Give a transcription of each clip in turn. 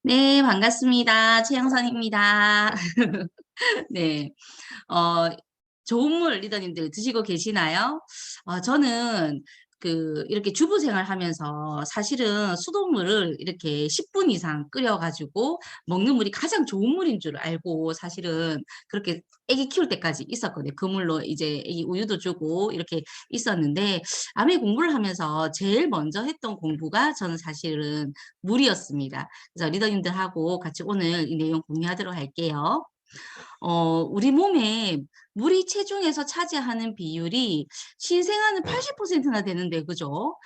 네, 반갑습니다. 최영선입니다. 네. 어 좋은 물 리더님들 드시고 계시나요? 저는 이렇게 주부 생활하면서 사실은 수돗물을 이렇게 10분 이상 끓여 가지고 먹는 물이 가장 좋은 물인 줄 알고 사실은 그렇게 아기 키울 때까지 있었거든요. 그 물로 이제 아기 우유도 주고 이렇게 있었는데 아메 공부를 하면서 제일 먼저 했던 공부가 저는 사실은 물이었습니다. 그래서 리더님들하고 같이 오늘 이 내용 공유하도록 할게요. 우리 몸에 물이 체중에서 차지하는 비율이 신생아는 80%나 되는데 그죠?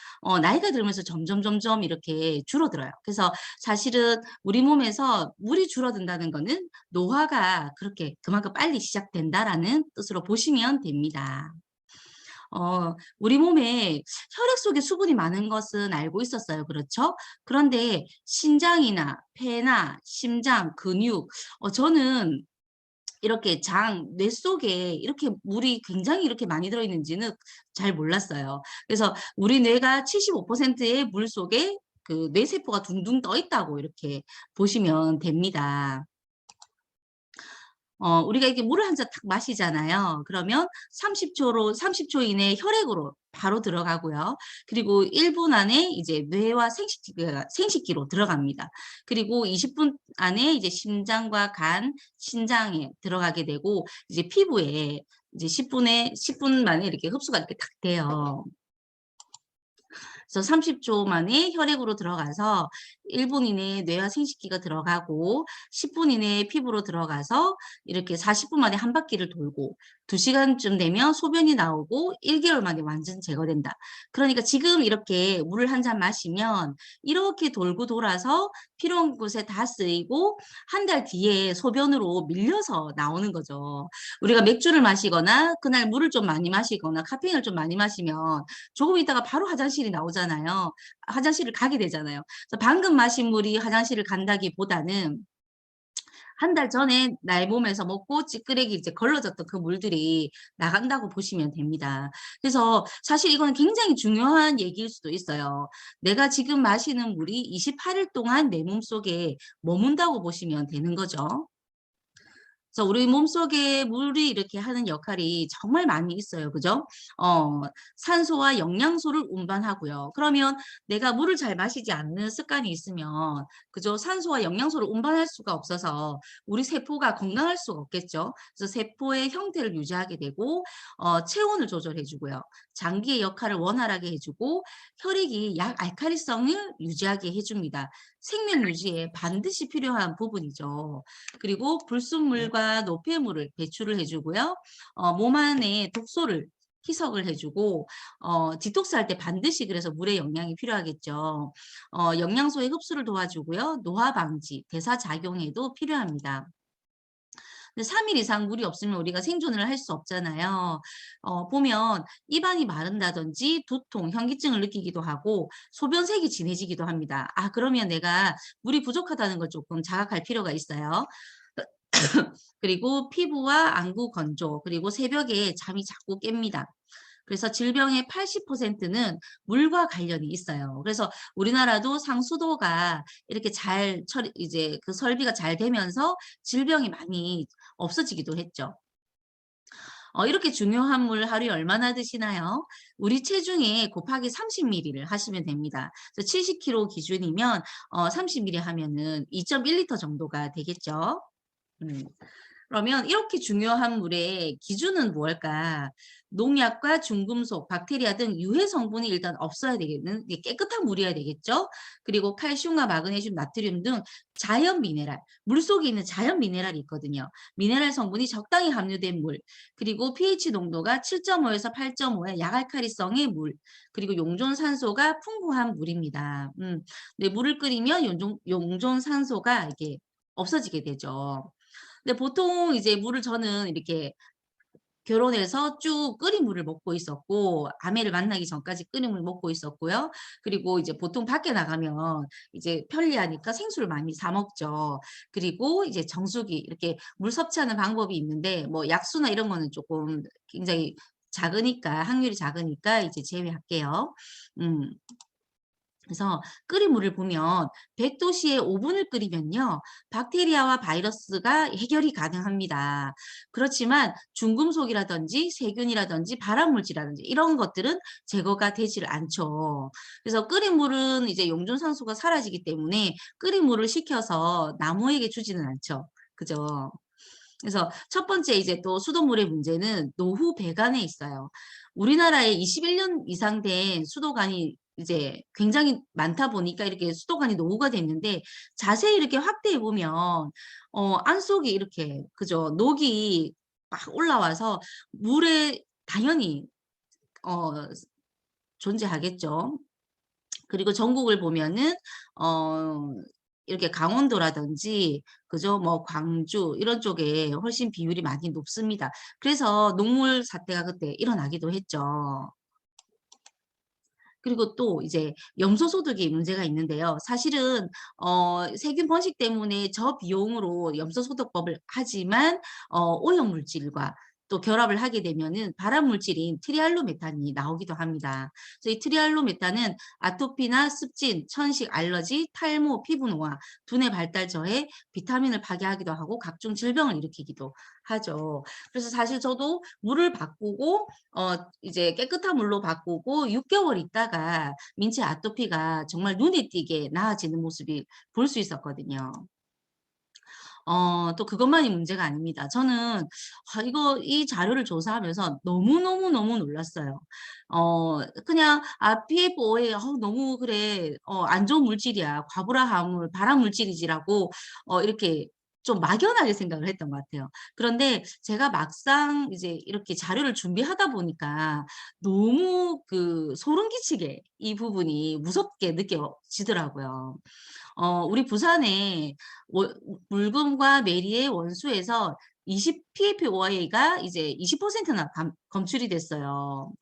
나이가 들면서 점점 이렇게 줄어들어요. 그래서 사실은 우리 몸에서 물이 줄어든다는 거는 노화가 그만큼 빨리 시작된다라는 뜻으로 보시면 됩니다. 우리 몸에 혈액 속에 수분이 많은 것은 알고 있었어요. 그렇죠? 그런데 신장이나 폐나 심장, 근육, 저는 이렇게 뇌 속에 이렇게 물이 굉장히 이렇게 많이 들어있는지는 잘 몰랐어요. 그래서 우리 뇌가 75%의 물 속에 그 뇌세포가 둥둥 떠 있다고 이렇게 보시면 됩니다. 우리가 이렇게 물을 한 잔 탁 마시잖아요. 그러면 30 초 이내에 혈액으로 바로 들어가고요. 그리고 1분 안에 이제 뇌와 생식기로 들어갑니다. 그리고 20분 안에 이제 심장과 간, 신장에 들어가게 되고 이제 피부에 이제 10 분 만에 이렇게 흡수가 이렇게 딱 돼요. 그래서 30초 만에 혈액으로 들어가서 1분 이내에 뇌와 생식기가 들어가고 10분 이내에 피부로 들어가서 이렇게 40분 만에 한 바퀴를 돌고 2시간쯤 되면 소변이 나오고 1개월 만에 완전 제거된다. 그러니까 지금 이렇게 물을 한 잔 마시면 이렇게 돌고 돌아서 필요한 곳에 다 쓰이고 한 달 뒤에 소변으로 밀려서 나오는 거죠. 우리가 맥주를 마시거나 그날 물을 좀 많이 마시거나 카페인을 좀 많이 마시면 조금 있다가 바로 화장실이 나오잖아요. 화장실을 가게 되잖아요. 그래서 방금 마신 물이 화장실을 간다기보다는 한 달 전에 나의 몸에서 먹고 찌끄레기 이제 걸러졌던 그 물들이 나간다고 보시면 됩니다. 그래서 사실 이거는 굉장히 중요한 얘기일 수도 있어요. 내가 지금 마시는 물이 28일 동안 내 몸속에 머문다고 보시면 되는 거죠. 그래서 우리 몸속에 물이 이렇게 하는 역할이 정말 많이 있어요. 그죠? 어 산소와 영양소를 운반하고요. 그러면 내가 물을 잘 마시지 않는 습관이 있으면 그죠? 산소와 영양소를 운반할 수가 없어서 우리 세포가 건강할 수가 없겠죠. 그래서 세포의 형태를 유지하게 되고 체온을 조절해 주고요. 장기의 역할을 원활하게 해 주고 혈액이 약 알칼리성을 유지하게 해 줍니다. 생명 유지에 반드시 필요한 부분이죠. 그리고 불순물과 노폐물을 배출을 해 주고요. 몸 안에 독소를 희석을 해 주고 디톡스할 때 반드시 그래서 물의 영양이 필요하겠죠. 영양소의 흡수를 도와주고요. 노화 방지, 대사 작용에도 필요합니다. 근데 3일 이상 물이 없으면 우리가 생존을 할 수 없잖아요. 보면 입안이 마른다든지 두통, 현기증을 느끼기도 하고 소변색이 진해지기도 합니다. 그러면 내가 물이 부족하다는 걸 조금 자각할 필요가 있어요. 그리고 피부와 안구 건조, 그리고 새벽에 잠이 자꾸 깹니다. 그래서 질병의 80%는 물과 관련이 있어요. 그래서 우리나라도 상수도가 이렇게 잘 이제 그 설비가 잘 되면서 질병이 많이 없어지기도 했죠. 이렇게 중요한 물 하루에 얼마나 드시나요? 우리 체중에 곱하기 30ml를 하시면 됩니다. 그래서 70kg 기준이면 30ml 하면은 2.1 리터 정도가 되겠죠. 음. 그러면 이렇게 중요한 물의 기준은 무엇일까? 농약과 중금속, 박테리아 등 유해 성분이 일단 없어야 되겠는 이게 깨끗한 물이어야 되겠죠. 그리고 칼슘과 마그네슘, 나트륨 등 자연 미네랄, 물속에 있는 자연 미네랄이 있거든요. 미네랄 성분이 적당히 함유된 물, 그리고 pH 농도가 7.5에서 8.5의 약알칼리성의 물, 그리고 용존 산소가 풍부한 물입니다. 네, 물을 끓이면 용존 산소가 이게 없어지게 되죠. 근데 보통 이제 물을 저는 이렇게 결혼해서 쭉 끓인 물을 먹고 있었고 아내를 만나기 전까지 끓인 물 먹고 있었고요. 그리고 이제 보통 밖에 나가면 이제 편리하니까 생수를 많이 사 먹죠. 그리고 이제 정수기 이렇게 물 섭취하는 방법이 있는데 뭐 약수나 이런 거는 쪼끔 굉장히 작으니까 확률이 작으니까 이제 제외할게요. 음. 그래서 끓인 물을 보면 100도씨에 5분을 끓이면요. 박테리아와 바이러스가 해결이 가능합니다. 그렇지만 중금속이라든지 세균이라든지 발암물질이라든지 이런 것들은 제거가 되질 않죠. 그래서 끓인 물은 이제 용존산소가 사라지기 때문에 끓인 물을 식혀서 나무에게 주지는 않죠. 그죠? 그래서 첫 번째 이제 또 수돗물의 문제는 노후 배관에 있어요. 우리나라에 21년 이상 된 수도관이 이제 굉장히 많다 보니까 이렇게 수도관이 노후가 됐는데 자세히 이렇게 확대해 보면 안속이 이렇게 그죠? 녹이 막 올라와서 물에 당연히 어 존재하겠죠. 그리고 전국을 보면은 어 이렇게 강원도라든지 그죠? 뭐 광주 이런 쪽에 훨씬 비율이 많이 높습니다. 그래서 녹물 사태가 그때 일어나기도 했죠. 그리고 또 이제 염소 소득이 문제가 있는데요. 사실은 세균 번식 때문에 저비용으로 염소 소득법을 하지만 오염 물질과 또 결합을 하게 되면은 발암 물질인 트리알로메탄이 나오기도 합니다. 그래서 이 트리알로메탄은 아토피나 습진, 천식, 알러지, 탈모, 피부 노화, 두뇌 발달 저해, 비타민을 파괴하기도 하고 각종 질병을 일으키기도 하죠. 그래서 사실 저도 물을 바꾸고 이제 깨끗한 물로 바꾸고 6개월 있다가 민체 아토피가 정말 눈에 띄게 나아지는 모습이 볼 수 있었거든요. 또 그것만이 문제가 아닙니다. 저는 이거 이 자료를 조사하면서 너무너무너무 놀랐어요. 그냥 PFOA 너무 그래 안 좋은 물질이야. 과부하함을 발암 물질이지라고 이렇게 좀 막연하게 생각을 했던 것 같아요. 그런데 제가 막상 이제 이렇게 자료를 준비하다 보니까 너무 그 소름 끼치게 이 부분이 무섭게 느껴지더라고요. 우리 부산에 월 물금과 메리의 원수에서 20 PFOA가 이제 20%나 검출이 됐어요.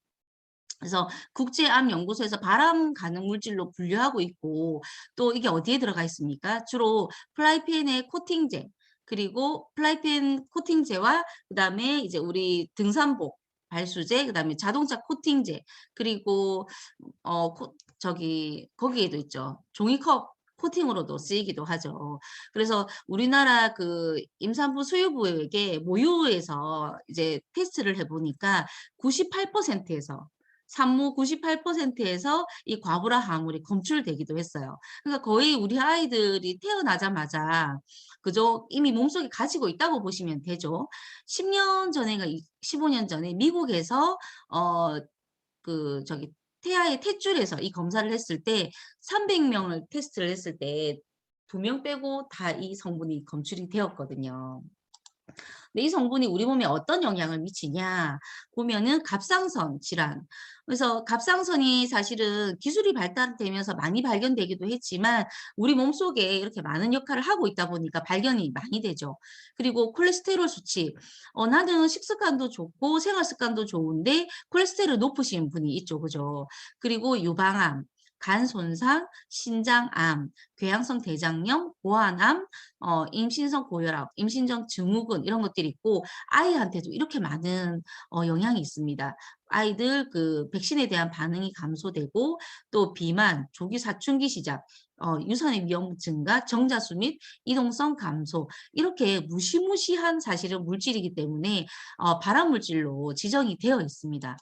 그래서 국제암연구소에서 발암 가능 물질로 분류하고 있고 또 이게 어디에 들어가 있습니까? 주로 프라이팬의 코팅제 그리고 프라이팬 코팅제와 그다음에 이제 우리 등산복 발수제 그다음에 자동차 코팅제 그리고 거기에도 있죠. 종이컵 코팅으로도 쓰이기도 하죠. 그래서 우리나라 그 임산부 수유부에게 모유에서 이제 테스트를 해 보니까 98%에서 산모 98%에서 이 과부라 항물이 검출되기도 했어요. 그러니까 거의 우리 아이들이 태어나자마자 그죠? 이미 몸속에 가지고 있다고 보시면 되죠. 10년 전인가 15년 전에 미국에서 어 태아의 탯줄에서 이 검사를 했을 때 300명을 테스트를 했을 때 2명 빼고 다 이 성분이 검출이 되었거든요. 근데 이 성분이 우리 몸에 어떤 영향을 미치냐 보면은 갑상선 질환. 그래서 갑상선이 사실은 기술이 발달되면서 많이 발견되기도 했지만 우리 몸속에 이렇게 많은 역할을 하고 있다 보니까 발견이 많이 되죠. 그리고 콜레스테롤 수치. 나는 식습관도 좋고 생활 습관도 좋은데 콜레스테롤 높으신 분이 있죠. 그죠? 그리고 유방암, 간 손상, 신장암, 궤양성 대장염, 고환암, 임신성 고혈압, 임신전 증후군 이런 것들이 있고 아이한테도 이렇게 많은 영향이 있습니다. 아이들 그 백신에 대한 반응이 감소되고 또 비만, 조기 사춘기 시작, 유산의 위험 증가, 정자수 및 이동성 감소 이렇게 무시무시한 사실은 물질이기 때문에 발암 물질로 지정이 되어 있습니다.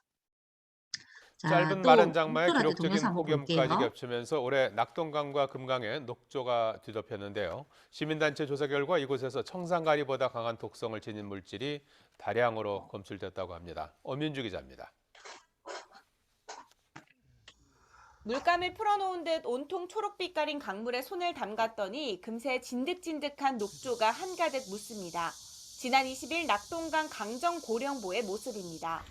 자, 짧은 마른 또 장마에 녹조라드 동영상 기록적인 한번 폭염까지 볼게요. 겹치면서 올해 낙동강과 금강에 녹조가 뒤덮였는데요. 시민단체 조사 결과 이곳에서 청산가리보다 강한 독성을 지닌 물질이 다량으로 검출됐다고 합니다. 엄윤주 기자입니다. 물감을 풀어놓은 듯 온통 초록빛깔인 강물에 손을 담갔더니 금세 진득진득한 녹조가 한가득 묻습니다. 지난 20일 낙동강 강정고령보의 모습입니다.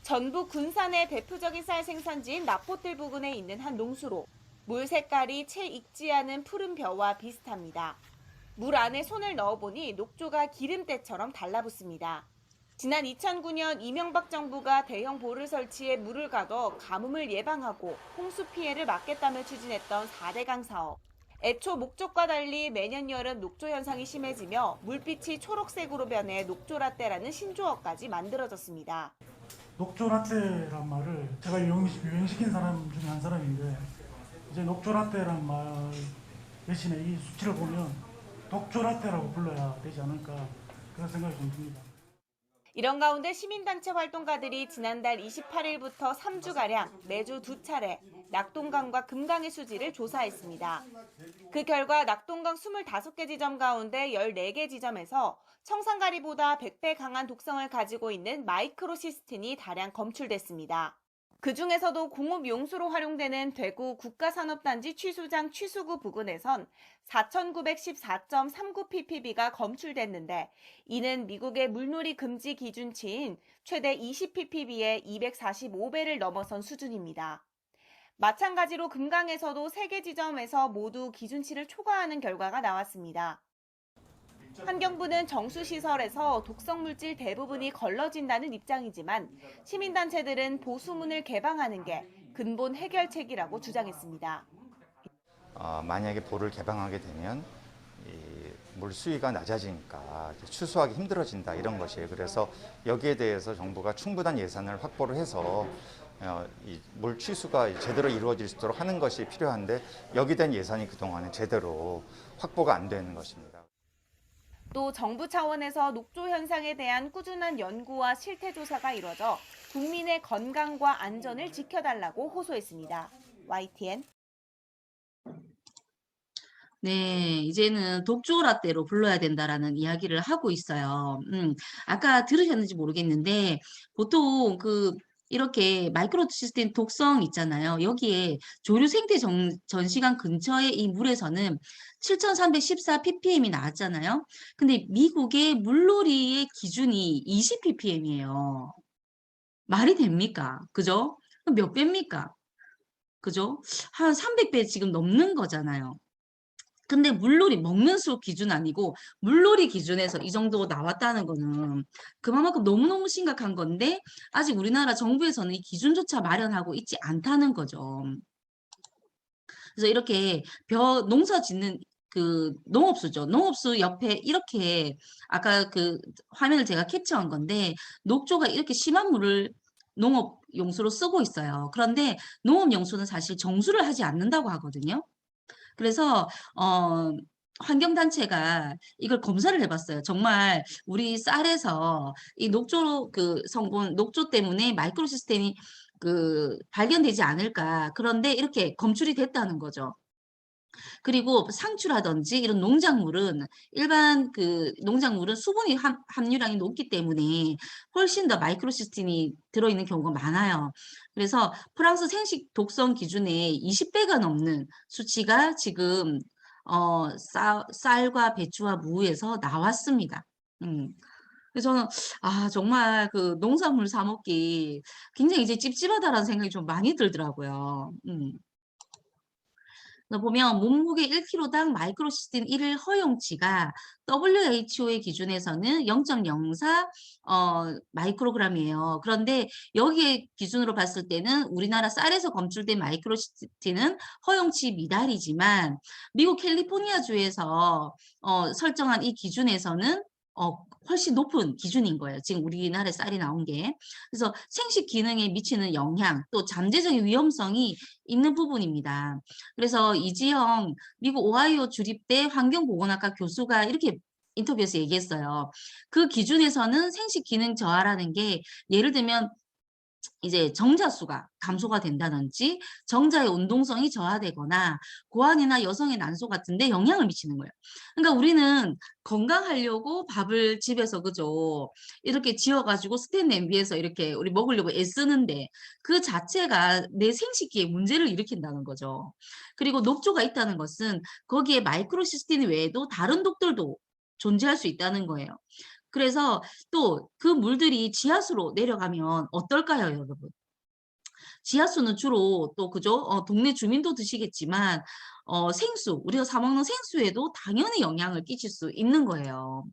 전북 군산의 대표적인 쌀 생산지인 납포들 부근에 있는 한 농수로. 물 색깔이 채 익지 않은 푸른 벼와 비슷합니다. 물 안에 손을 넣어보니 녹조가 기름때처럼 달라붙습니다. 지난 2009년 이명박 정부가 대형 보를 설치해 물을 가둬 가뭄을 예방하고 홍수 피해를 막겠다며 추진했던 4대강 사업. 애초 목적과 달리 매년 여름 녹조 현상이 심해지며 물빛이 초록색으로 변해 녹조라떼라는 신조어까지 만들어졌습니다. 녹조라떼란 말을 제가 유행시킨 사람 중에 한 사람인데 이제 녹조라떼란 말 대신에 이 수치를 보면 독조라떼라고 불러야 되지 않을까 그런 생각이 좀 듭니다. 이런 가운데 시민단체 활동가들이 지난달 28일부터 3주가량 매주 2차례 낙동강과 금강의 수지를 조사했습니다. 그 결과 낙동강 25개 지점 가운데 14개 지점에서 청산가리보다 100배 강한 독성을 가지고 있는 마이크로시스틴이 다량 검출됐습니다. 그중에서도 공업용수로 활용되는 대구 국가산업단지 취수장 취수구 부근에선 4,914.39ppb가 검출됐는데 이는 미국의 물놀이 금지 기준치인 최대 20ppb의 245배를 넘어선 수준입니다. 마찬가지로 금강에서도 3개 지점에서 모두 기준치를 초과하는 결과가 나왔습니다. 환경부는 정수시설에서 독성물질 대부분이 걸러진다는 입장이지만 시민단체들은 보수문을 개방하는 게 근본 해결책이라고 주장했습니다. 만약에 보를 개방하게 되면 물 수위가 낮아지니까 추수하기 힘들어진다 이런 것이에요. 그래서 여기에 대해서 정부가 충분한 예산을 확보를 해서 물 취수가 제대로 이루어질 수 있도록 하는 것이 필요한데 여기 된 예산이 그동안에 제대로 확보가 안 되는 것입니다. 또 정부 차원에서 녹조 현상에 대한 꾸준한 연구와 실태 조사가 이뤄져 국민의 건강과 안전을 지켜달라고 호소했습니다. YTN 네, 이제는 독조라떼로 불러야 된다라는 이야기를 하고 있어요. 아까 들으셨는지 모르겠는데 보통 이렇게 마이크로시스템 독성 있잖아요. 여기에 조류 생태 전시관 근처의 이 물에서는 7,314 ppm이 나왔잖아요. 근데 미국의 물놀이의 기준이 20 ppm이에요. 말이 됩니까? 그죠? 그럼 몇 배입니까? 그죠? 한 300배 지금 넘는 거잖아요. 근데 물놀이 먹는 수 기준 아니고 물놀이 기준에서 이 정도 나왔다는 거는 그만큼 너무너무 심각한 건데 아직 우리나라 정부에서는 이 기준조차 마련하고 있지 않다는 거죠. 그래서 이렇게 농사 짓는 농업소죠. 농업소 옆에 이렇게 아까 그 화면을 제가 캡처한 건데 녹조가 이렇게 심한 물을 농업 용수로 쓰고 있어요. 그런데 농업 용수는 사실 정수를 하지 않는다고 하거든요. 그래서 환경단체가 이걸 검사를 해봤어요. 정말 우리 쌀에서 이 녹조 성분, 녹조 때문에 마이크로시스템이 발견되지 않을까. 그런데 이렇게 검출이 됐다는 거죠. 그리고 상추라든지 이런 농작물은 일반 농작물은 수분이 함유량이 높기 때문에 훨씬 더 마이크로시스틴이 들어있는 경우가 많아요. 그래서 프랑스 생식 독성 기준의 20배가 넘는 수치가 지금 쌀과 배추와 무에서 나왔습니다. 그래서 저는 정말 농산물 사 먹기 굉장히 이제 찝찝하다라는 생각이 좀 많이 들더라고요. 보면 몸무게 1kg당 마이크로시스틴 1일 허용치가 WHO의 기준에서는 0.04 마이크로그램이에요. 그런데 여기에 기준으로 봤을 때는 우리나라 쌀에서 검출된 마이크로시스틴은 허용치 미달이지만 미국 캘리포니아주에서 설정한 이 기준에서는 훨씬 높은 기준인 거예요. 지금 우리나라에 쌀이 나온 게. 그래서 생식 기능에 미치는 영향, 또 잠재적인 위험성이 있는 부분입니다. 그래서 이지영 미국 오하이오 주립대 환경보건학과 교수가 이렇게 인터뷰에서 얘기했어요. 그 기준에서는 생식 기능 저하라는 게 예를 들면 이제 정자수가 감소가 된다든지 정자의 운동성이 저하되거나 고환이나 여성의 난소 같은데 영향을 미치는 거예요. 그러니까 우리는 건강하려고 밥을 집에서 그죠 이렇게 지어가지고 스텐 냄비에서 이렇게 우리 먹으려고 애쓰는데 그 자체가 내 생식기에 문제를 일으킨다는 거죠. 그리고 녹조가 있다는 것은 거기에 마이크로시스틴 외에도 다른 독들도 존재할 수 있다는 거예요. 그래서 또 그 물들이 지하수로 내려가면 어떨까요, 여러분? 지하수는 주로 또 그죠? 동네 주민도 드시겠지만 생수, 우리가 사 먹는 생수에도 당연히 영향을 끼칠 수 있는 거예요.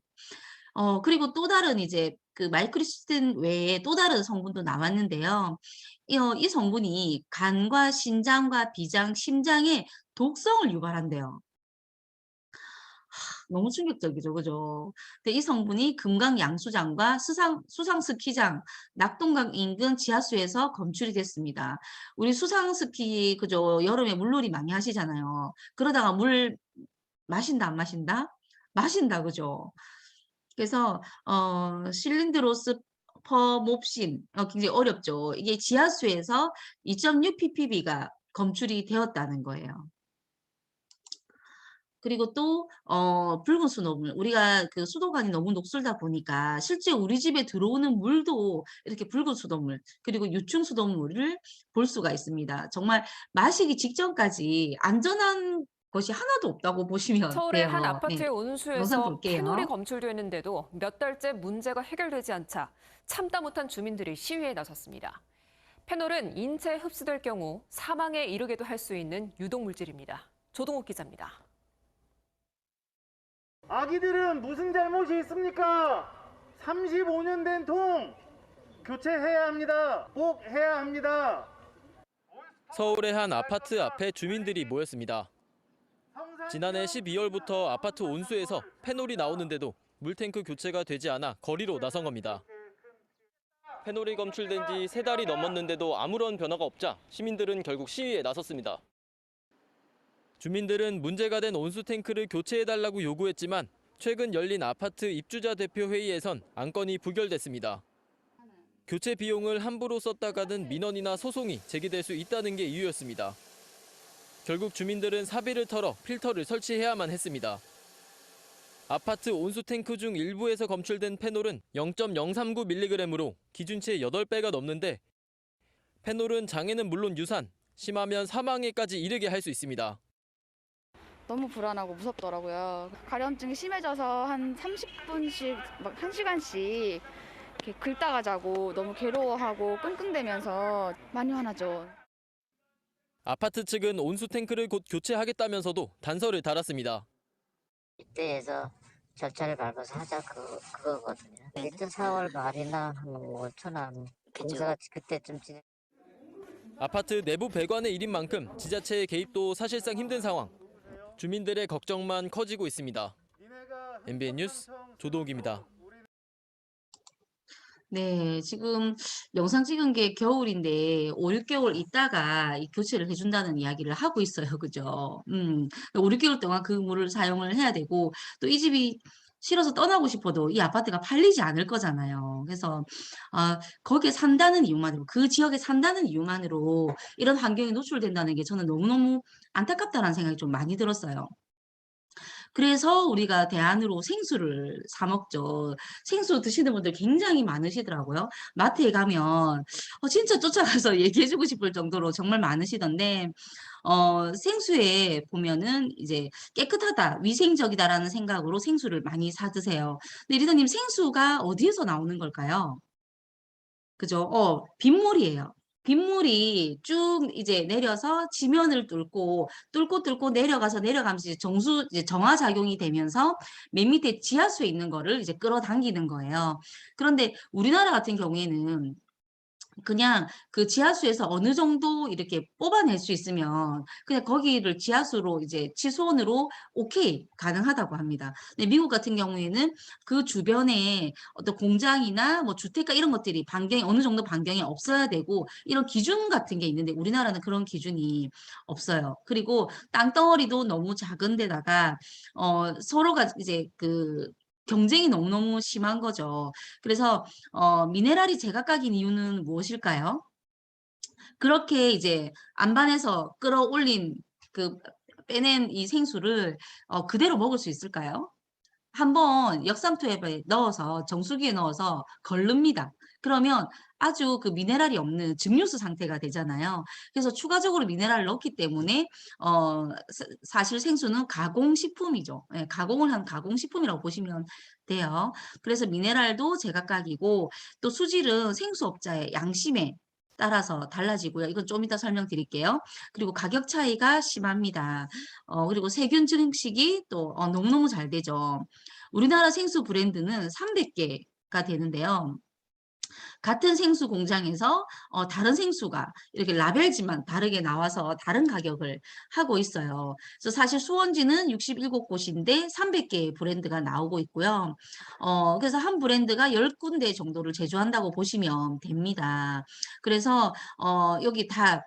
그리고 또 다른 이제 마이크로시스틴 외에 또 다른 성분도 나왔는데요. 이 성분이 간과 신장과 비장, 심장에 독성을 유발한대요. 너무 충격적이죠. 그죠? 근데 이 성분이 금강 양수장과 수상 스키장, 낙동강 인근 지하수에서 검출이 됐습니다. 우리 수상 스키 그죠? 여름에 물놀이 많이 하시잖아요. 그러다가 물 마신다 안 마신다? 마신다 그죠? 그래서 실린드로스 퍼몹신 굉장히 어렵죠. 이게 지하수에서 2.6 ppb가 검출이 되었다는 거예요. 그리고 또 붉은 수돗물 우리가 그 수도관이 너무 녹슬다 보니까 실제 우리 집에 들어오는 물도 이렇게 붉은 수돗물 그리고 유충 수돗물을 볼 수가 있습니다. 정말 마시기 직전까지 안전한 것이 하나도 없다고 보시면 서울의 한 돼요. 아파트의 네. 영상 온수에서 볼게요. 페놀이 검출되는데도 몇 달째 문제가 해결되지 않자 참다 못한 주민들이 시위에 나섰습니다. 페놀은 인체에 흡수될 경우 사망에 이르게도 할 수 있는 유독물질입니다. 조동욱 기자입니다. 아기들은 무슨 잘못이 있습니까? 35년 된 통 교체해야 합니다. 꼭 해야 합니다. 서울의 한 아파트 앞에 주민들이 모였습니다. 지난해 12월부터 아파트 온수에서 페놀이 나오는데도 물탱크 교체가 되지 않아 거리로 나선 겁니다. 페놀이 검출된 지 3달이 넘었는데도 아무런 변화가 없자 시민들은 결국 시위에 나섰습니다. 주민들은 문제가 된 온수 탱크를 교체해달라고 요구했지만 최근 열린 아파트 입주자 대표 회의에선 안건이 부결됐습니다. 교체 비용을 함부로 썼다가는 민원이나 소송이 제기될 수 있다는 게 이유였습니다. 결국 주민들은 사비를 털어 필터를 설치해야만 했습니다. 아파트 온수 탱크 중 일부에서 검출된 페놀은 0.039mg으로 기준치의 8배가 넘는데 페놀은 장애는 물론 유산, 심하면 사망에까지 이르게 할 수 있습니다. 너무 불안하고 무섭더라고요. 가려움증이 심해져서 한 30분씩, 막 1시간씩 이렇게 긁다가 자고 너무 괴로워하고 끙끙대면서 많이 화나죠. 아파트 측은 온수 탱크를 곧 교체하겠다면서도 단서를 달았습니다. 이때에서 절차를 밟아서 하자 그거거든요. 일단 4월 말이나 뭐 초나 공사가 그때쯤 진행. 아파트 내부 배관에 일인 만큼 지자체의 개입도 사실상 힘든 상황. 주민들의 걱정만 커지고 있습니다. MBN 뉴스 조동욱입니다. 네, 지금 영상 찍은 게 겨울인데 5, 6개월 있다가 이 교체를 해준다는 이야기를 하고 있어요. 그죠? 5, 6개월 동안 그 물을 사용을 해야 되고 또 이 집이 싫어서 떠나고 싶어도 이 아파트가 팔리지 않을 거잖아요. 그래서 거기에 산다는 이유만으로 그 지역에 산다는 이유만으로 이런 환경에 노출된다는 게 저는 너무너무 안타깝다는 생각이 좀 많이 들었어요. 그래서 우리가 대안으로 생수를 사 먹죠. 생수 드시는 분들 굉장히 많으시더라고요. 마트에 가면 진짜 쫓아가서 얘기해 주고 싶을 정도로 정말 많으시던데 생수에 보면은 이제 깨끗하다, 위생적이다라는 생각으로 생수를 많이 사 드세요. 근데 리더님 생수가 어디에서 나오는 걸까요? 그죠? 빗물이에요. 빗물이 쭉 이제 내려서 지면을 뚫고 내려가서 내려가면서 이제 정화 작용이 되면서 맨 밑에 지하수에 있는 거를 이제 끌어당기는 거예요. 그런데 우리나라 같은 경우에는 그냥 그 지하수에서 어느 정도 이렇게 뽑아낼 수 있으면 그냥 거기를 지하수로 이제 치수원으로 오케이 가능하다고 합니다. 근데 미국 같은 경우에는 그 주변에 어떤 공장이나 뭐 주택가 이런 것들이 어느 정도 반경이 없어야 되고 이런 기준 같은 게 있는데 우리나라는 그런 기준이 없어요. 그리고 땅덩어리도 너무 작은 데다가 서로가 이제 그 경쟁이 너무너무 심한 거죠. 그래서 미네랄이 제각각인 이유는 무엇일까요? 그렇게 이제 안반에서 끌어올린 빼낸 이 생수를 그대로 먹을 수 있을까요? 한번 역삼투압에 넣어서 정수기에 넣어서 걸릅니다. 그러면 아주 그 미네랄이 없는 증류수 상태가 되잖아요. 그래서 추가적으로 미네랄을 넣기 때문에 사실 생수는 가공식품이죠. 예, 가공을 한 가공식품이라고 보시면 돼요. 그래서 미네랄도 제각각이고 또 수질은 생수업자의 양심에 따라서 달라지고요. 이건 좀 이따 설명드릴게요. 그리고 가격 차이가 심합니다. 그리고 세균 증식이 또 너무너무 잘 되죠. 우리나라 생수 브랜드는 300개가 되는데요. 같은 생수 공장에서 다른 생수가 이렇게 라벨지만 다르게 나와서 다른 가격을 하고 있어요. 그래서 사실 수원지는 67곳인데 300개의 브랜드가 나오고 있고요. 그래서 한 브랜드가 10군데 정도를 제조한다고 보시면 됩니다. 그래서 여기 다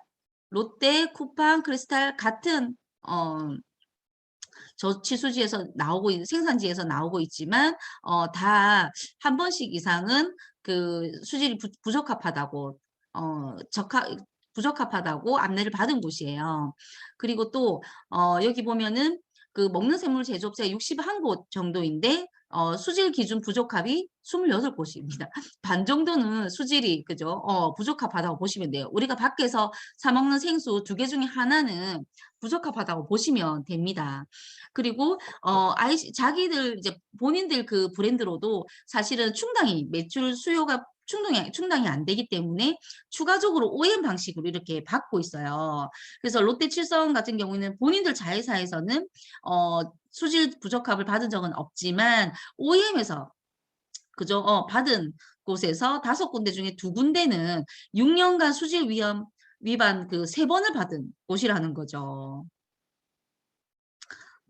롯데, 쿠팡, 크리스탈 같은 저치수지에서 나오고 생산지에서 나오고 있지만 다 한 번씩 이상은 그 수질이 부적합하다고 부적합하다고 안내를 받은 곳이에요. 그리고 또 여기 보면은 그 먹는 생물 제조업체가 61곳 정도인데 수질 기준 부적합이 28곳입니다. 반 정도는 수질이 그죠? 부적합하다고 보시면 돼요. 우리가 밖에서 사 먹는 생수 2개 중에 하나는 부적합하다고 보시면 됩니다. 그리고 자기들 이제 본인들 그 브랜드로도 사실은 매출 수요가 충당이 안 되기 때문에 추가적으로 OEM 방식으로 이렇게 받고 있어요. 그래서 롯데칠성 같은 경우에는 본인들 자회사에서는 수질 부적합을 받은 적은 없지만 OEM에서 그죠? 받은 곳에서 5군데 중에 2군데는 6년간 수질 위반 그 3번을 받은 곳이라는 거죠.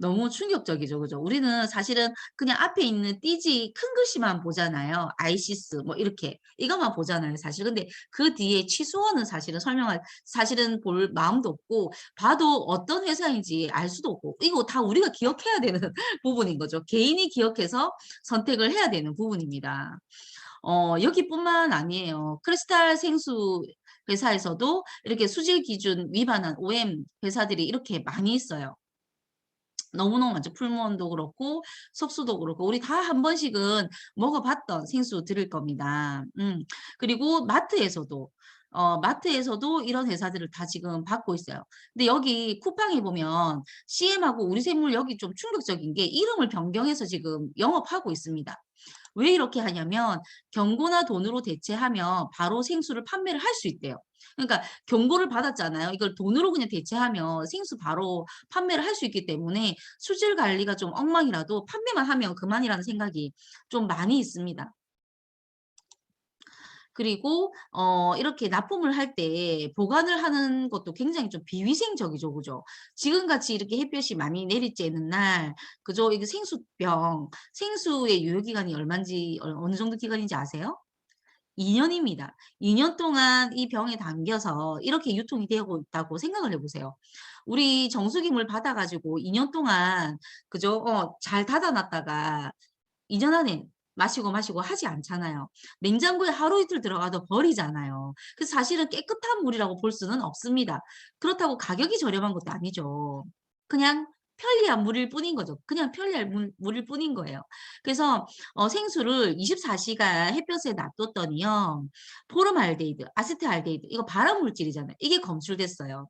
너무 충격적이죠. 그죠? 우리는 사실은 그냥 앞에 있는 띠지 큰 글씨만 보잖아요. 아이시스 뭐 이렇게 이것만 보잖아요. 사실. 근데 그 뒤에 취수원은 사실은 볼 마음도 없고 봐도 어떤 회사인지 알 수도 없고 이거 다 우리가 기억해야 되는 부분인 거죠. 개인이 기억해서 선택을 해야 되는 부분입니다. 여기뿐만 아니에요. 크리스탈 생수 회사에서도 이렇게 수질 기준 위반한 OM 회사들이 이렇게 많이 있어요. 너무너무 많죠. 풀무원도 그렇고 석수도 그렇고 우리 다 한 번씩은 먹어봤던 생수 들을 겁니다. 그리고 마트에서도 이런 회사들을 다 지금 받고 있어요. 근데 여기 쿠팡에 보면 CM하고 우리 생물 여기 좀 충격적인 게 이름을 변경해서 지금 영업하고 있습니다. 왜 이렇게 하냐면 경고나 돈으로 대체하면 바로 생수를 판매를 할 수 있대요. 그러니까 경고를 받았잖아요. 이걸 돈으로 그냥 대체하면 생수 바로 판매를 할 수 있기 때문에 수질 관리가 좀 엉망이라도 판매만 하면 그만이라는 생각이 좀 많이 있습니다. 그리고 이렇게 납품을 할 때 보관을 하는 것도 굉장히 좀 비위생적이죠. 그죠? 지금같이 이렇게 햇볕이 많이 내리쬐는 날 그죠? 이게 생수의 유효 기간이 얼마인지 어느 정도 기간인지 아세요? 2년입니다. 2년 동안 이 병에 담겨서 이렇게 유통이 되고 있다고 생각을 해보세요. 우리 정수기물 받아가지고 2년 동안 그죠? 잘 닫아놨다가 2년 안에 마시고 하지 않잖아요. 냉장고에 하루 이틀 들어가도 버리잖아요. 그래서 사실은 깨끗한 물이라고 볼 수는 없습니다. 그렇다고 가격이 저렴한 것도 아니죠. 그냥 편리한 물일 뿐인 거죠. 그냥 편리한 물일 뿐인 거예요. 그래서 생수를 24시간 햇볕에 놔뒀더니요. 포름알데히드, 아세트알데히드 이거 발암물질이잖아요. 이게 검출됐어요.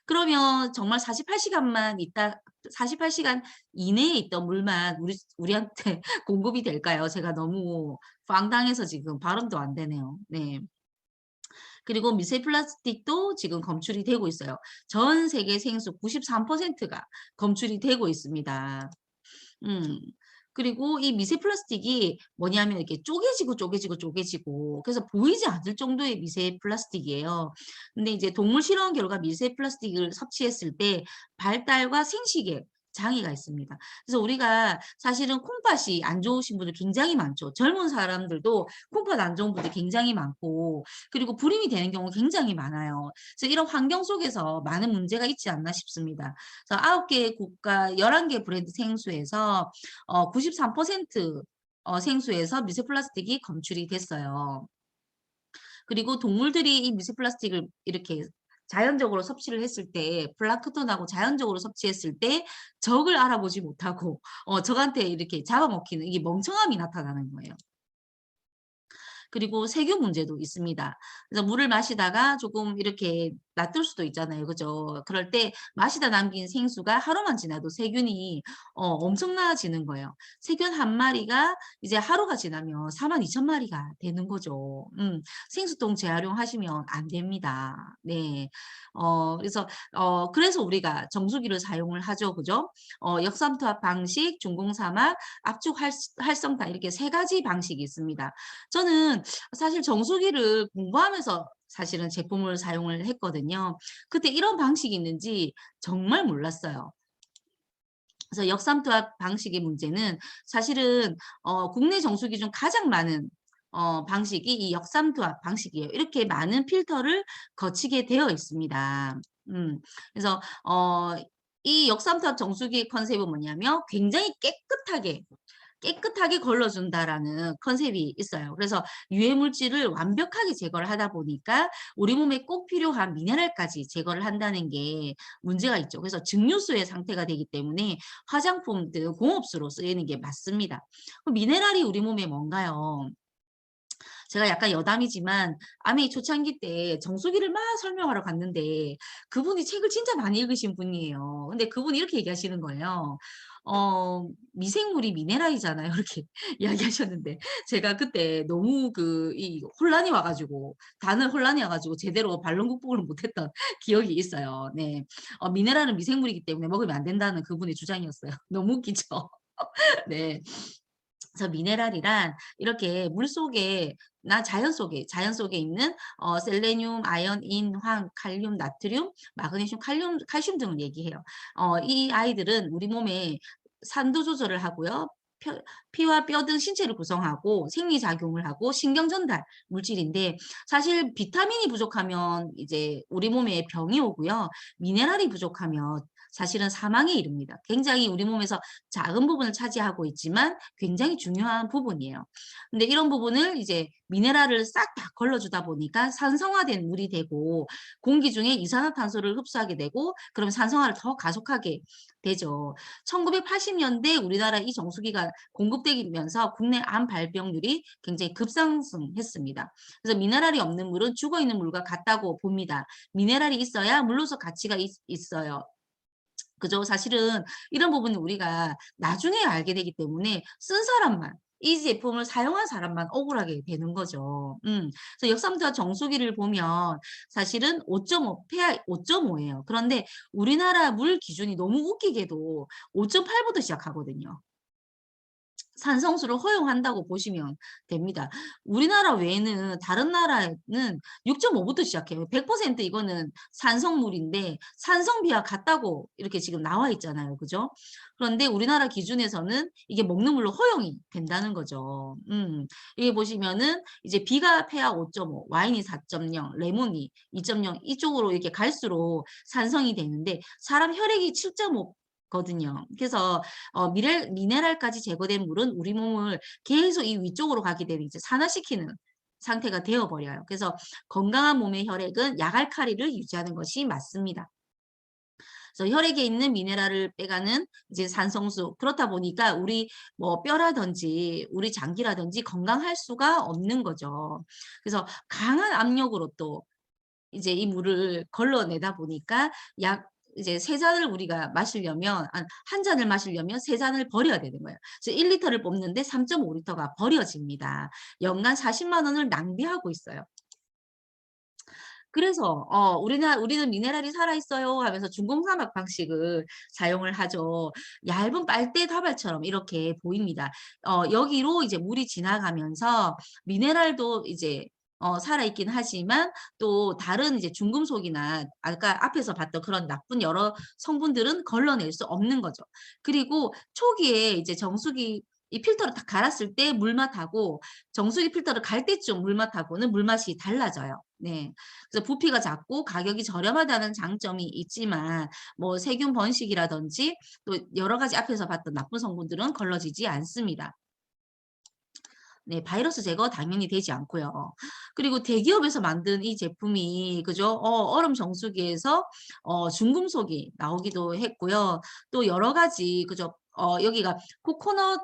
그러면 정말 48시간 이내에 있던 물만 우리한테 공급이 될까요? 제가 너무 황당해서 지금 발음도 안 되네요. 네. 그리고 미세 플라스틱도 지금 검출이 되고 있어요. 전 세계 생수 93%가 검출이 되고 있습니다. 그리고 이 미세 플라스틱이 뭐냐면 이렇게 쪼개지고 그래서 보이지 않을 정도의 미세 플라스틱이에요. 근데 이제 동물 실험 결과 미세 플라스틱을 섭취했을 때 발달과 생식에 장애가 있습니다. 그래서 우리가 사실은 콩팥이 안 좋으신 분들 굉장히 많죠. 젊은 사람들도 콩팥 안 좋은 분들 굉장히 많고 그리고 불임이 되는 경우 굉장히 많아요. 그래서 이런 환경 속에서 많은 문제가 있지 않나 싶습니다. 그래서 9개 국가 11개 브랜드 생수에서 93% 생수에서 미세 플라스틱이 검출이 됐어요. 그리고 동물들이 이 미세 플라스틱을 이렇게 자연적으로 섭취를 했을 때 플랑크톤하고 자연적으로 섭취했을 때 적을 알아보지 못하고 적한테 이렇게 잡아먹히는 이게 멍청함이 나타나는 거예요. 그리고 세균 문제도 있습니다. 그래서 물을 마시다가 조금 이렇게 놔둘 수도 있잖아요. 그죠? 그럴 때 마시다 남긴 생수가 하루만 지나도 세균이 엄청나지는 거예요. 세균 한 마리가 이제 하루가 지나면 42,000마리가 되는 거죠. 생수통 재활용하시면 안 됩니다. 네. 그래서 우리가 정수기를 사용을 하죠. 그죠? 역삼투압 방식, 중공사막, 압축 활성탄 이렇게 3가지 방식이 있습니다. 저는 저는 사실 정수기를 공부하면서 사실은 제품을 사용을 했거든요. 그때 이런 방식이 있는지 정말 몰랐어요. 그래서 역삼투압 방식의 문제는 사실은 국내 정수기 중 가장 많은 방식이 이 역삼투압 방식이에요. 이렇게 많은 필터를 거치게 되어 있습니다. 그래서 이 역삼투압 정수기의 컨셉은 뭐냐면 굉장히 깨끗하게 걸러준다라는 컨셉이 있어요. 그래서 유해 물질을 완벽하게 제거를 하다 보니까 우리 몸에 꼭 필요한 미네랄까지 제거를 한다는 게 문제가 있죠. 그래서 증류수의 상태가 되기 때문에 화장품 등 공업수로 쓰이는 게 맞습니다. 그럼 미네랄이 우리 몸에 뭔가요? 제가 약간 여담이지만 아메이 초창기 때 정수기를 막 설명하러 갔는데 그분이 책을 진짜 많이 읽으신 분이에요. 근데 그분이 이렇게 얘기하시는 거예요. 미생물이 미네랄이잖아요. 이렇게 이야기하셨는데 제가 그때 너무 이 혼란이 와가지고 단어 혼란이 와가지고 제대로 반론 극복을 못했던 기억이 있어요. 네, 미네랄은 미생물이기 때문에 먹으면 안 된다는 그분의 주장이었어요. 너무 웃기죠. 네. 그래서 미네랄이란 이렇게 물 속에 자연 속에 있는 셀레늄, 아연, 인, 황, 칼륨, 나트륨, 마그네슘, 칼슘 등을 얘기해요. 이 아이들은 우리 몸에 산도 조절을 하고요. 피와 뼈 등 신체를 구성하고 생리작용을 하고 신경 전달 물질인데 사실 비타민이 부족하면 이제 우리 몸에 병이 오고요. 미네랄이 부족하면 사실은 사망에 이릅니다. 굉장히 우리 몸에서 작은 부분을 차지하고 있지만 굉장히 중요한 부분이에요. 근데 이런 부분을 이제 미네랄을 싹 다 걸러주다 보니까 산성화된 물이 되고 공기 중에 이산화탄소를 흡수하게 되고 그럼 산성화를 더 가속하게 되죠. 1980년대 우리나라 이 정수기가 공급되면서 국내 암 발병률이 굉장히 급상승했습니다. 그래서 미네랄이 없는 물은 죽어있는 물과 같다고 봅니다. 미네랄이 있어야 물로서 가치가 있어요. 그죠? 사실은 이런 부분은 우리가 나중에 알게 되기 때문에 쓴 사람만 이 제품을 사용한 사람만 억울하게 되는 거죠. 그래서 역삼투압 정수기를 보면 사실은 5.5, 폐하 5.5예요. 그런데 우리나라 물 기준이 너무 웃기게도 5.8부터 시작하거든요. 산성수를 허용한다고 보시면 됩니다. 우리나라 외에는 다른 나라는 6.5부터 시작해요. 100% 이거는 산성물인데 산성비와 같다고 이렇게 지금 나와 있잖아요. 그죠? 그런데 우리나라 기준에서는 이게 먹는 물로 허용이 된다는 거죠. 이게 보시면은 이제 비가 폐하 5.5, 와인이 4.0, 레몬이 2.0 이쪽으로 이렇게 갈수록 산성이 되는데 사람 혈액이 7.5 거든요. 그래서 미네랄까지 제거된 물은 우리 몸을 계속 이 위쪽으로 가게 되면 이제 산화시키는 상태가 되어버려요. 그래서 건강한 몸의 혈액은 약알칼리를 유지하는 것이 맞습니다. 그래서 혈액에 있는 미네랄을 빼가는 이제 산성수 그렇다 보니까 우리 뭐 뼈라든지 우리 장기라든지 건강할 수가 없는 거죠. 그래서 강한 압력으로 또 이제 이 물을 걸러내다 보니까 이제 3잔을 우리가 마시려면 한 잔을 마시려면 3잔을 버려야 되는 거예요. 그래서 1리터를 뽑는데 3.5리터가 버려집니다. 연간 40만 원을 낭비하고 있어요. 그래서 우리는 미네랄이 살아있어요 하면서 중공사막 방식을 사용을 하죠. 얇은 빨대 다발처럼 이렇게 보입니다. 여기로 이제 물이 지나가면서 미네랄도 이제 살아있긴 하지만 또 다른 이제 중금속이나 아까 앞에서 봤던 그런 나쁜 여러 성분들은 걸러낼 수 없는 거죠. 그리고 초기에 이제 정수기 이 필터를 딱 갈았을 때 물맛하고 정수기 필터를 갈 때쯤 물맛하고는 물맛이 달라져요. 네. 그래서 부피가 작고 가격이 저렴하다는 장점이 있지만 뭐 세균 번식이라든지 또 여러 가지 앞에서 봤던 나쁜 성분들은 걸러지지 않습니다. 네, 바이러스 제거 당연히 되지 않고요. 그리고 대기업에서 만든 이 제품이 그죠? 얼음 정수기에서 중금속이 나오기도 했고요. 또 여러 가지 그죠? 여기가 코코넛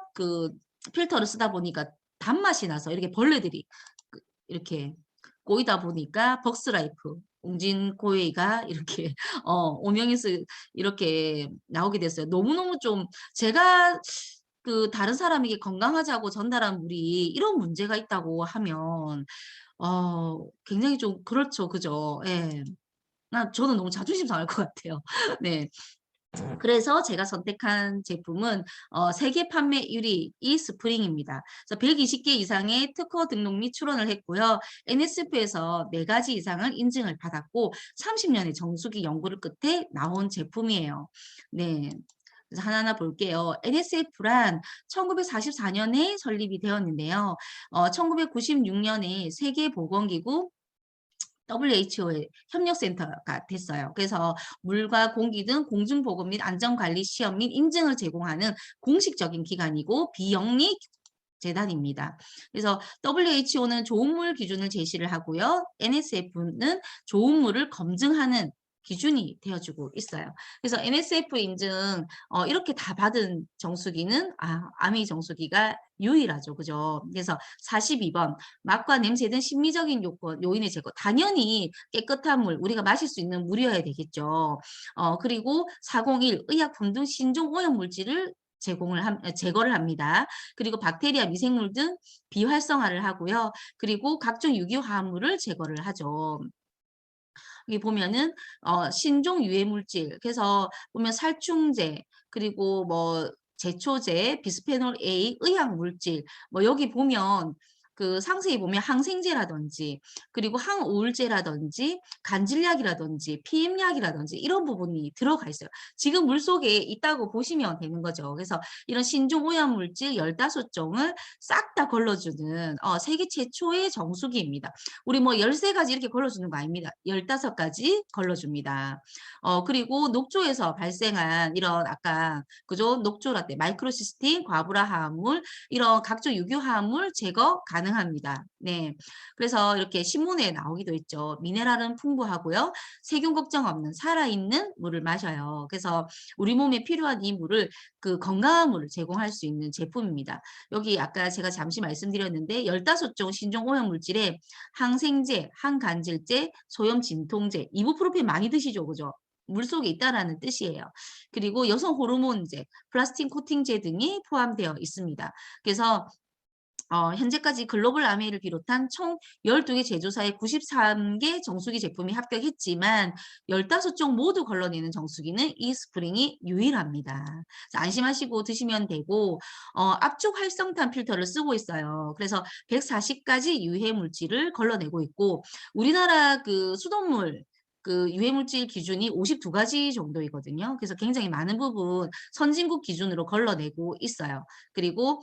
필터를 쓰다 보니까 단맛이 나서 이렇게 벌레들이 이렇게 꼬이다 보니까 벅스라이프 웅진코웨이가 이렇게 오명에서 이렇게 나오게 됐어요. 너무너무 좀 제가 다른 사람에게 건강하자고 전달한 물이 이런 문제가 있다고 하면 굉장히 좀 그렇죠. 그죠? 예. 저는 너무 자존심 상할 것 같아요. 네. 그래서 제가 선택한 제품은 세계 판매 1위 이스프링입니다. 그래서 120개 이상의 특허 등록 및 출원을 했고요. NSF에서 4가지 이상을 인증을 받았고 30년의 정수기 연구를 끝에 나온 제품이에요. 네. 그래서 하나하나 볼게요. NSF란 1944년에 설립이 되었는데요. 1996년에 세계보건기구 WHO의 협력센터가 됐어요. 그래서 물과 공기 등 공중보건 및 안전관리 시험 및 인증을 제공하는 공식적인 기관이고 비영리 재단입니다. 그래서 WHO는 좋은 물 기준을 제시를 하고요. NSF는 좋은 물을 검증하는 기준이 되어주고 있어요. 그래서 NSF 인증 이렇게 다 받은 정수기는 아미 정수기가 유일하죠. 그죠? 그래서 42번 맛과 냄새 등 심미적인 요인의 제거. 당연히 깨끗한 물, 우리가 마실 수 있는 물이어야 되겠죠. 그리고 401 의약품 등 신종 오염 물질을 제거를 합니다. 그리고 박테리아, 미생물 등 비활성화를 하고요. 그리고 각종 유기화합물을 제거를 하죠. 여기 보면은 신종 유해 물질, 그래서 보면 살충제, 그리고 뭐 제초제, 비스페놀 A, 의학 물질, 뭐 여기 보면 그 상세히 보면 항생제라든지 그리고 항우울제라든지 간질약이라든지 피임약이라든지 이런 부분이 들어가 있어요. 지금 물속에 있다고 보시면 되는 거죠. 그래서 이런 신종 오염 물질 15종을 싹 다 걸러주는 세계 최초의 정수기입니다. 우리 뭐 13가지 이렇게 걸러주는 거 아닙니다. 15가지 걸러줍니다. 그리고 녹조에서 발생한 이런 아까 그죠? 녹조라떼, 마이크로시스틴, 과부라 화합물 이런 각종 유교 화합물 제거 가능합니다. 네. 그래서 이렇게 신문에 나오기도 했죠. 미네랄은 풍부하고요. 세균 걱정 없는 살아있는 물을 마셔요. 그래서 우리 몸에 필요한 이 물을 그 건강한 물을 제공할 수 있는 제품입니다. 여기 아까 제가 잠시 말씀드렸는데 15종 신종 오염 물질에 항생제, 항간질제, 소염 진통제, 이부프로펜 많이 드시죠, 그죠? 물속에 있다라는 뜻이에요. 그리고 여성 호르몬제, 플라스틴 코팅제 등이 포함되어 있습니다. 그래서 현재까지 글로벌 아메이를 비롯한 총 12개 제조사의 93개 정수기 제품이 합격했지만 15종 모두 걸러내는 정수기는 이스프링이 유일합니다. 안심하시고 드시면 되고 압축 활성탄 필터를 쓰고 있어요. 그래서 140가지 유해 물질을 걸러내고 있고 우리나라 그 수돗물 그 유해물질 기준이 52가지 정도이거든요. 그래서 굉장히 많은 부분 선진국 기준으로 걸러내고 있어요. 그리고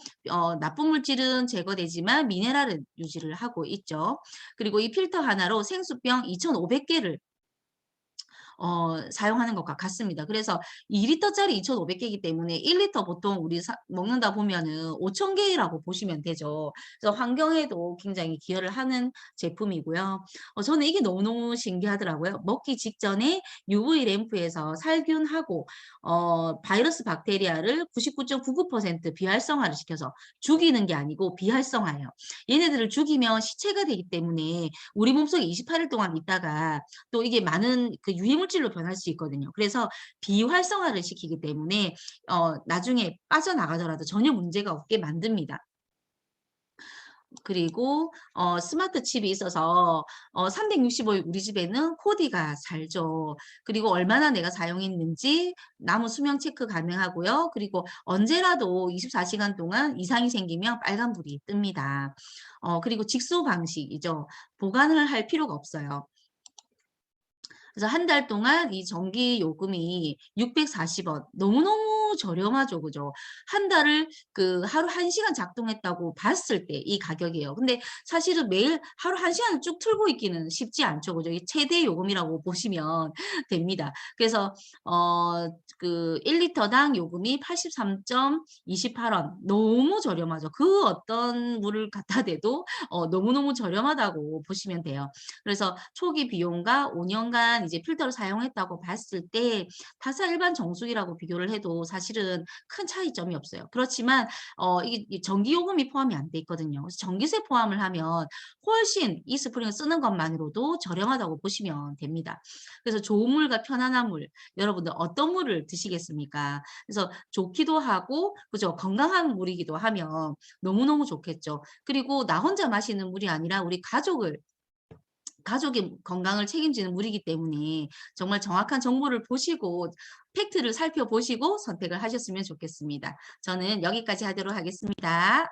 나쁜 물질은 제거되지만 미네랄은 유지를 하고 있죠. 그리고 이 필터 하나로 생수병 2,500개를 사용하는 것과 같습니다. 그래서 2리터짜리 2,500개이기 때문에 1리터 보통 우리 먹는다 보면은 5,000개라고 보시면 되죠. 그래서 환경에도 굉장히 기여를 하는 제품이고요. 저는 이게 너무너무 신기하더라고요. 먹기 직전에 UV 램프에서 살균하고 바이러스 박테리아를 99.99% 비활성화를 시켜서 죽이는 게 아니고 비활성화예요. 얘네들을 죽이면 시체가 되기 때문에 우리 몸속에 28일 동안 있다가 또 이게 많은 그 유해물질로 변할 수 있거든요. 그래서 비활성화를 시키기 때문에 나중에 빠져나가더라도 전혀 문제가 없게 만듭니다. 그리고 스마트 칩이 있어서 365일 우리 집에는 코디가 살죠. 그리고 얼마나 내가 사용했는지 남은 수명 체크 가능하고요. 그리고 언제라도 24시간 동안 이상이 생기면 빨간불이 뜹니다. 그리고 직수 방식이죠. 보관을 할 필요가 없어요. 그래서 한 달 동안 이 전기 요금이 640원. 너무너무 저렴하죠. 그죠? 한 달을 그 하루 1시간 작동했다고 봤을 때 이 가격이에요. 근데 사실은 매일 하루 1시간을 쭉 틀고 있기는 쉽지 않죠. 그죠? 이 최대 요금이라고 보시면 됩니다. 그래서 그 1리터당 요금이 83.28원. 너무 저렴하죠. 그 어떤 물을 갖다 대도 너무너무 저렴하다고 보시면 돼요. 그래서 초기 비용과 5년간 이제 필터를 사용했다고 봤을 때 타사 일반 정수기라고 비교를 해도 사실은 큰 차이점이 없어요. 그렇지만 이게 전기요금이 포함이 안 돼 있거든요. 그래서 전기세 포함을 하면 훨씬 이 스프링을 쓰는 것만으로도 저렴하다고 보시면 됩니다. 그래서 좋은 물과 편안한 물, 여러분들 어떤 물을 드시겠습니까? 그래서 좋기도 하고 그죠? 건강한 물이기도 하면 너무너무 좋겠죠. 그리고 나 혼자 마시는 물이 아니라 우리 가족의 건강을 책임지는 물이기 때문에 정말 정확한 정보를 보시고 팩트를 살펴보시고 선택을 하셨으면 좋겠습니다. 저는 여기까지 하도록 하겠습니다.